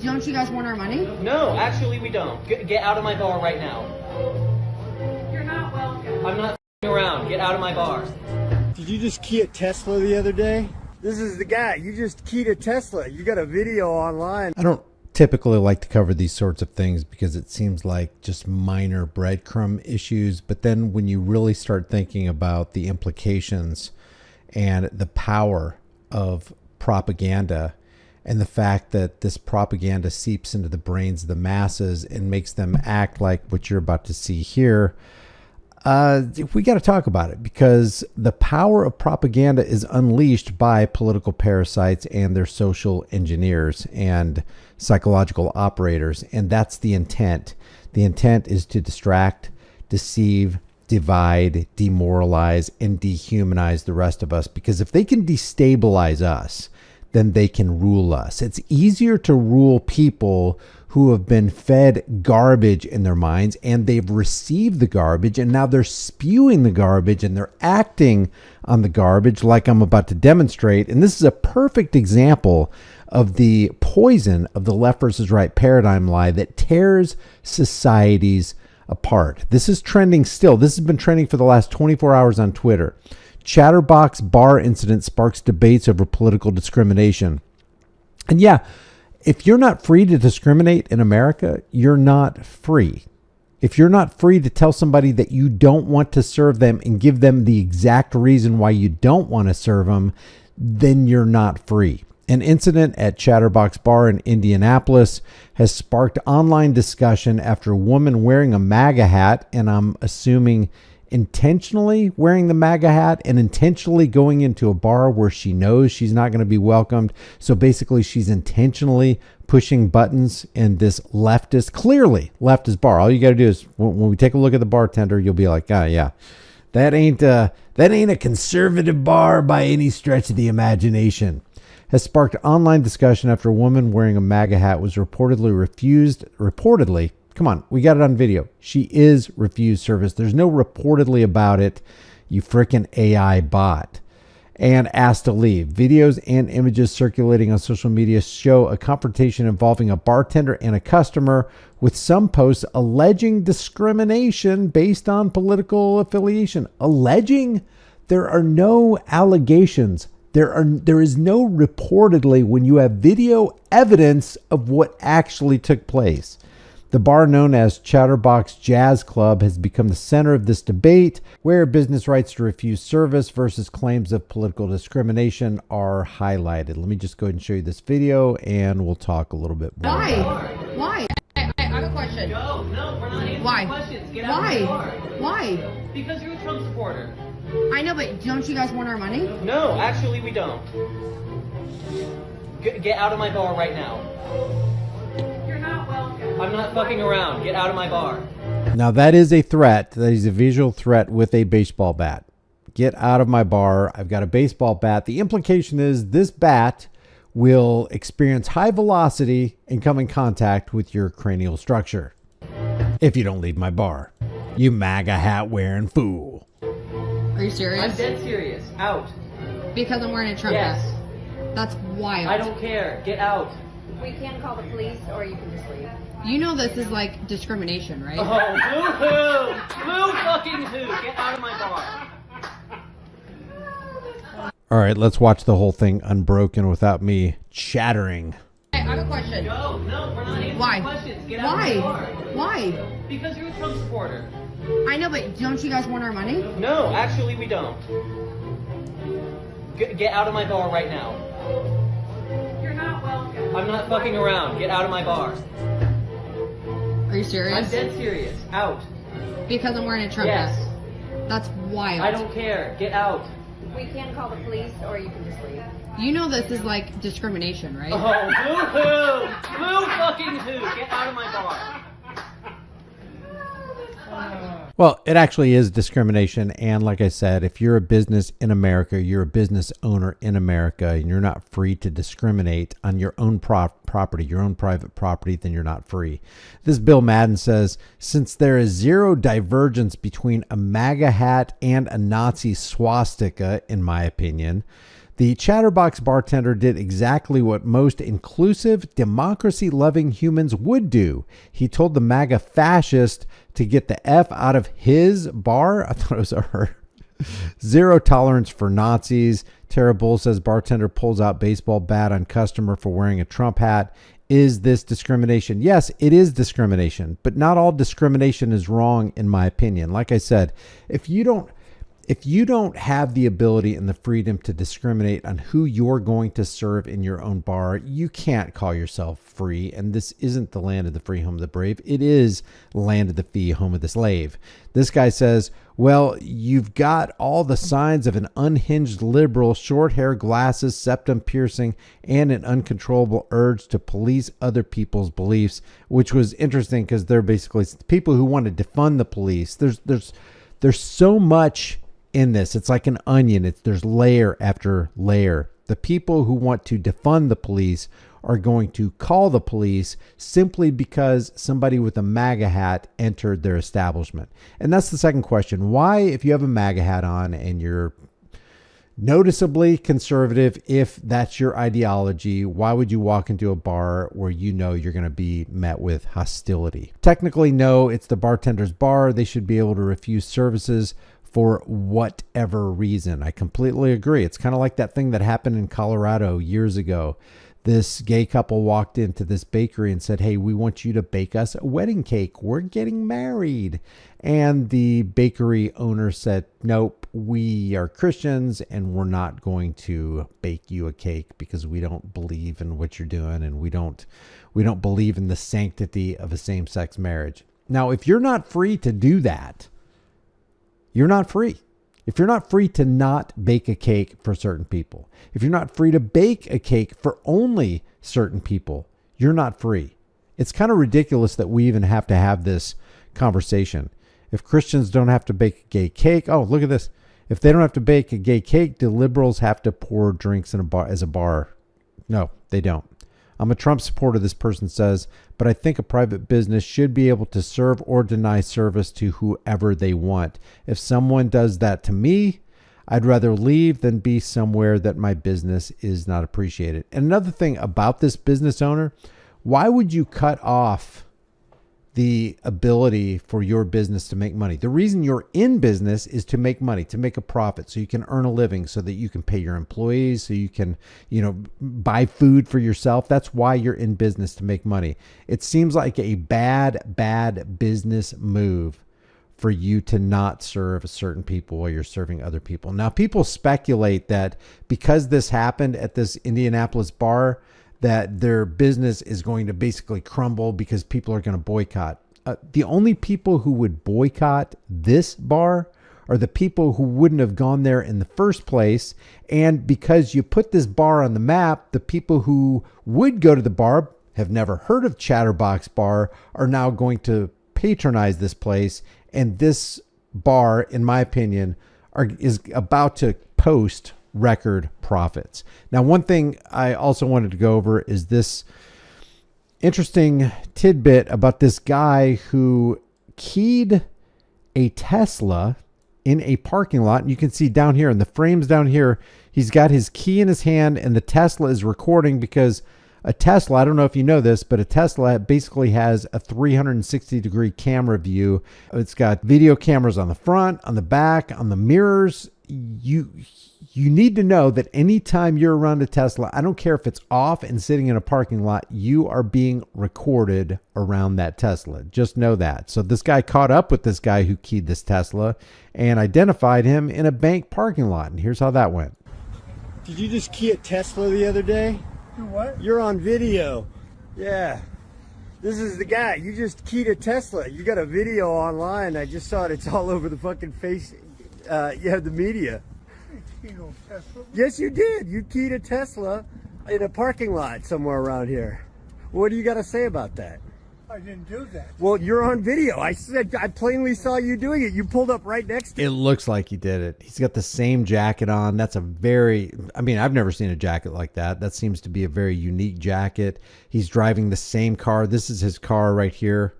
Don't you guys want our money? No, actually we don't. Get out of my bar right now. You're not welcome. I'm not f***ing around. Get out of my bar. Did you just key a Tesla the other day? This is the guy. You just keyed a Tesla. You got a video online. I don't typically like to cover these sorts of things because it seems like just minor breadcrumb issues. But then when you really start thinking about the implications and the power of propaganda and the fact that this propaganda seeps into the brains of the masses and makes them act like what you're about to see here, we got to talk about it, because the power of propaganda is unleashed by political parasites and their social engineers and psychological operators. And that's the intent. The intent is to distract, deceive, divide, demoralize, and dehumanize the rest of us. Because if they can destabilize us, then they can rule us. It's easier to rule people who have been fed garbage in their minds, and they've received the garbage, and now they're spewing the garbage, and they're acting on the garbage like I'm about to demonstrate. And this is a perfect example of the poison of the left versus right paradigm lie that tears societies apart. This is trending still. This has been trending for the last 24 hours on Twitter. Chatterbox bar incident sparks debates over political discrimination. And yeah, if you're not free to discriminate in America, you're not free. If you're not free to tell somebody that you don't want to serve them and give them the exact reason why you don't want to serve them, then you're not free. An incident at Chatterbox Bar in Indianapolis has sparked online discussion after a woman wearing a MAGA hat, and I'm assuming intentionally wearing the MAGA hat and intentionally going into a bar where she knows she's not going to be welcomed. So basically she's intentionally pushing buttons in this leftist, clearly leftist bar. All you got to do is when we take a look at the bartender, you'll be like, yeah, that ain't a conservative bar by any stretch of the imagination. Has sparked online discussion after a woman wearing a MAGA hat was reportedly, come on, we got it on video. She is refused service. There's no reportedly about it, you frickin' AI bot. And asked to leave. Videos and images circulating on social media show a confrontation involving a bartender and a customer, with some posts alleging discrimination based on political affiliation. Alleging? There are no allegations. There is no reportedly when you have video evidence of what actually took place. The bar, known as Chatterbox Jazz Club, has become the center of this debate, where business rights to refuse service versus claims of political discrimination are highlighted. Let me just go ahead and show you this video, and we'll talk a little bit more. Why? I have a question. No, we're not answering Why? questions. Get out of my bar. Why? Because you're a Trump supporter. I know, but don't you guys want our money? No, actually we don't. Get out of my bar right now. You're not welcome. I'm not fucking around. Get out of my bar. Now that is a threat. That is a visual threat with a baseball bat. Get out of my bar. I've got a baseball bat. The implication is this bat will experience high velocity and come in contact with your cranial structure if you don't leave my bar, you MAGA hat wearing fool. Are you serious? I'm dead serious. Out. Because I'm wearing a Trump Yes. hat. That's wild. I don't care. Get out. We can call the police, or you can just leave. You know this is like discrimination, right? Oh, boo-hoo! Boo fucking who! Get out of my bar. All right, let's watch the whole thing unbroken without me chattering. I have a question. No, we're not answering Why? questions. Get out of my bar. Why? Because you're a Trump supporter. I know, but don't you guys want our money? No, actually we don't. Get out of my bar right now. You're not welcome. I'm not fucking around. Get out of my bar. Are you serious? I'm dead serious. Out. Because I'm wearing a Trump Yes. hat. That's wild. I don't care. Get out. We can call the police, or you can just leave. You know this is like discrimination, right? Oh, boo-hoo! Boo fucking who! Get out of my bar. Well, it actually is discrimination. And like I said, if you're a business in America, you're a business owner in America, and you're not free to discriminate on your own property, your own private property, then you're not free. This Bill Madden says, since there is zero divergence between a MAGA hat and a Nazi swastika, in my opinion, The Chatterbox bartender did exactly what most inclusive, democracy-loving humans would do. He told the MAGA fascist to get the F out of his bar. I thought it was her. Zero tolerance for Nazis. Tara Bull says bartender pulls out baseball bat on customer for wearing a Trump hat. Is this discrimination? Yes, it is discrimination, but not all discrimination is wrong in my opinion. Like I said, if you don't have the ability and the freedom to discriminate on who you're going to serve in your own bar, you can't call yourself free. And this isn't the land of the free, home of the brave. It is land of the fee, home of the slave. This guy says, well, you've got all the signs of an unhinged liberal, short hair, glasses, septum piercing, and an uncontrollable urge to police other people's beliefs, which was interesting because they're basically people who want to defund the police. There's so much in this. It's like an onion. There's layer after layer. The people who want to defund the police are going to call the police simply because somebody with a MAGA hat entered their establishment. And that's the second question. Why, if you have a MAGA hat on and you're noticeably conservative, if that's your ideology, why would you walk into a bar where you know you're going to be met with hostility? Technically, no, it's the bartender's bar. They should be able to refuse services for whatever reason. I completely agree. It's kind of like that thing that happened in Colorado years ago. This gay couple walked into this bakery and said, hey, we want you to bake us a wedding cake. We're getting married. And the bakery owner said, nope, we are Christians and we're not going to bake you a cake because we don't believe in what you're doing and we don't believe in the sanctity of a same-sex marriage. Now, if you're not free to do that, you're not free. If you're not free to not bake a cake for certain people, if you're not free to bake a cake for only certain people, you're not free. It's kind of ridiculous that we even have to have this conversation. If Christians don't have to bake a gay cake, oh, look at this. If they don't have to bake a gay cake, do liberals have to pour drinks in a bar as a bar? No, they don't. I'm a Trump supporter, this person says, but I think a private business should be able to serve or deny service to whoever they want. If someone does that to me, I'd rather leave than be somewhere that my business is not appreciated. And another thing about this business owner, why would you cut off the ability for your business to make money? The reason you're in business is to make money, to make a profit, so you can earn a living, so that you can pay your employees, so you can, buy food for yourself. That's why you're in business, to make money. It seems like a bad business move for you to not serve certain people while you're serving other people. Now, people speculate that because this happened at this Indianapolis bar, that their business is going to basically crumble because people are going to boycott. The only people who would boycott this bar are the people who wouldn't have gone there in the first place. And because you put this bar on the map, the people who would go to the bar, have never heard of Chatterbox Bar, are now going to patronize this place. And this bar, in my opinion, is about to post record profits. Now, one thing I also wanted to go over is this interesting tidbit about this guy who keyed a Tesla in a parking lot. And you can see down here in the frames down here, he's got his key in his hand and the Tesla is recording, because a Tesla, I don't know if you know this, but a Tesla basically has a 360-degree camera view. It's got video cameras on the front, on the back, on the mirrors. You need to know that anytime you're around a Tesla, I don't care if it's off and sitting in a parking lot, you are being recorded around that Tesla. Just know that. So this guy caught up with this guy who keyed this Tesla and identified him in a bank parking lot. And here's how that went. Did you just key a Tesla the other day? What? You're on video. Yeah. This is the guy. You just keyed a Tesla. You got a video online. I just saw it. It's all over the fucking face. You have the media. Tesla? Yes, you did. You keyed a Tesla in a parking lot somewhere around here. What do you got to say about that? I didn't do that. Well, you're on video. I plainly saw you doing it. You pulled up right next to it. It looks like he did it. He's got the same jacket on. That's I've never seen a jacket like that. That seems to be a very unique jacket. He's driving the same car. This is his car right here.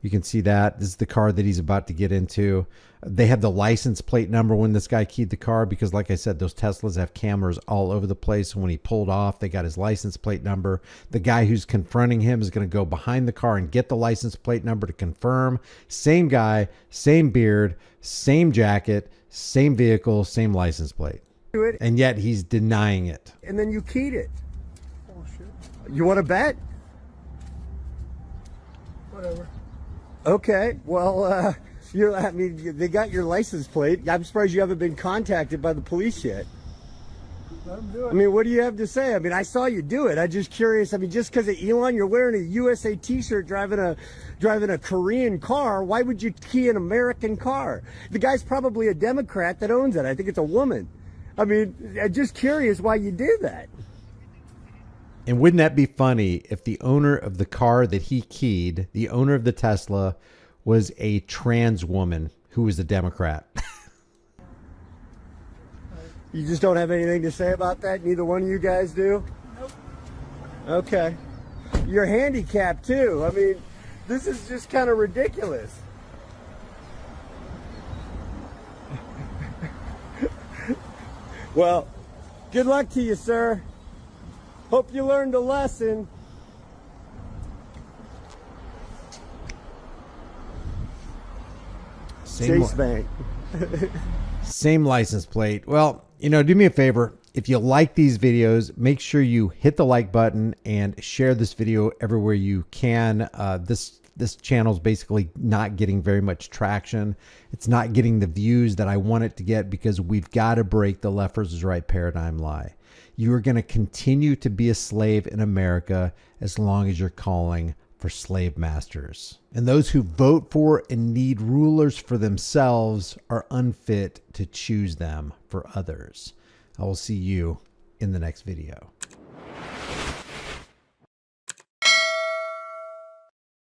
You can see that. This is the car that he's about to get into. They have the license plate number when this guy keyed the car because, like I said, those Teslas have cameras all over the place. And when he pulled off, they got his license plate number. The guy who's confronting him is going to go behind the car and get the license plate number to confirm. Same guy, same beard, same jacket, same vehicle, same license plate. And yet he's denying it. And then you keyed it. Bullshit. You want to bet? Whatever. Okay. Well, I mean, they got your license plate. I'm surprised you haven't been contacted by the police yet. Let them do it. I mean, what do you have to say? I mean, I saw you do it. I'm just curious. I mean, just because of Elon, you're wearing a USA T-shirt, driving a Korean car. Why would you key an American car? The guy's probably a Democrat that owns it. I think it's a woman. I mean, I'm just curious why you did that. And wouldn't that be funny if the owner of the car that he keyed, the owner of the Tesla, was a trans woman who was a Democrat? You just don't have anything to say about that? Neither one of you guys do? Nope. Okay. You're handicapped too. I mean, this is just kind of ridiculous. Well, good luck to you, sir. Hope you learned a lesson. Chase Bank. Same license plate. Well, you know, do me a favor. If you like these videos, make sure you hit the like button and share this video everywhere you can. This channel is basically not getting very much traction. It's not getting the views that I want it to get because we've got to break the left versus right paradigm lie. You are going to continue to be a slave in America as long as you're calling for slave masters. And those who vote for and need rulers for themselves are unfit to choose them for others. I will see you in the next video.